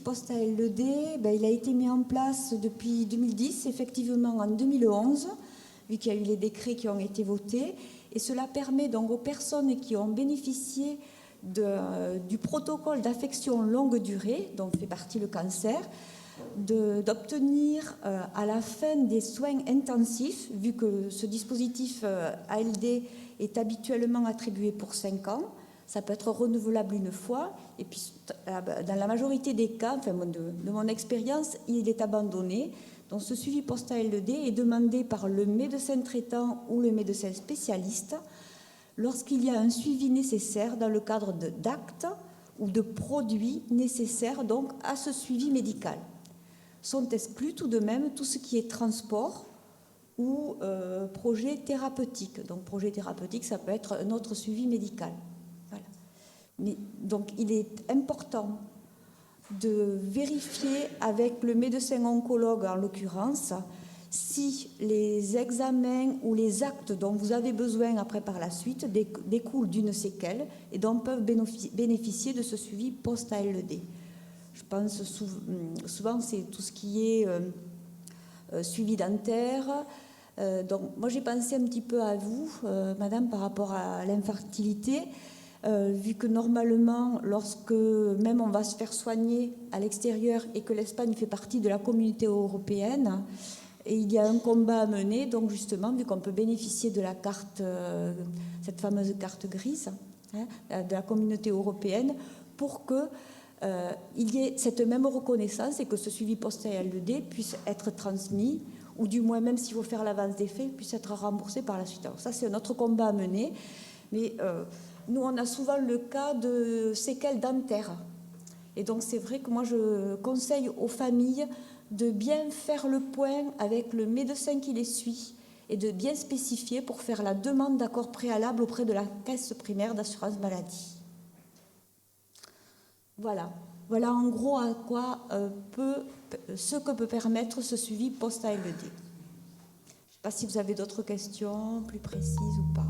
post-ALD, il a été mis en place depuis 2010, effectivement en 2011, vu qu'il y a eu les décrets qui ont été votés. Et cela permet donc aux personnes qui ont bénéficié du protocole d'affection longue durée, dont fait partie le cancer, d'obtenir à la fin des soins intensifs, vu que ce dispositif ALD est habituellement attribué pour 5 ans, ça peut être renouvelable une fois, et puis dans la majorité des cas, enfin, de mon expérience, il est abandonné. Donc ce suivi post-ALD est demandé par le médecin traitant ou le médecin spécialiste lorsqu'il y a un suivi nécessaire dans le cadre d'actes ou de produits nécessaires donc à ce suivi médical. Sont exclus tout de même tout ce qui est transport ou projet thérapeutique. Donc projet thérapeutique, ça peut être un autre suivi médical. Voilà. Donc il est important de vérifier avec le médecin oncologue en l'occurrence si les examens ou les actes dont vous avez besoin après par la suite découlent d'une séquelle et dont peuvent bénéficier de ce suivi post-ALD. Je pense souvent c'est tout ce qui est suivi dentaire. Donc moi j'ai pensé un petit peu à vous, madame, par rapport à l'infertilité. Vu que normalement, lorsque même on va se faire soigner à l'extérieur et que l'Espagne fait partie de la communauté européenne, et il y a un combat à mener, donc justement, vu qu'on peut bénéficier de la carte, cette fameuse carte grise de la communauté européenne, pour qu'il y ait cette même reconnaissance et que ce suivi post-ALD puisse être transmis, ou du moins, même s'il faut faire l'avance des faits, puisse être remboursé par la suite. Alors ça, c'est notre combat à mener, mais nous, on a souvent le cas de séquelles dentaires. Et donc, c'est vrai que moi, je conseille aux familles de bien faire le point avec le médecin qui les suit et de bien spécifier pour faire la demande d'accord préalable auprès de la caisse primaire d'assurance maladie. Voilà. Voilà en gros à quoi ce que peut permettre ce suivi post-ALD. Je ne sais pas si vous avez d'autres questions plus précises ou pas.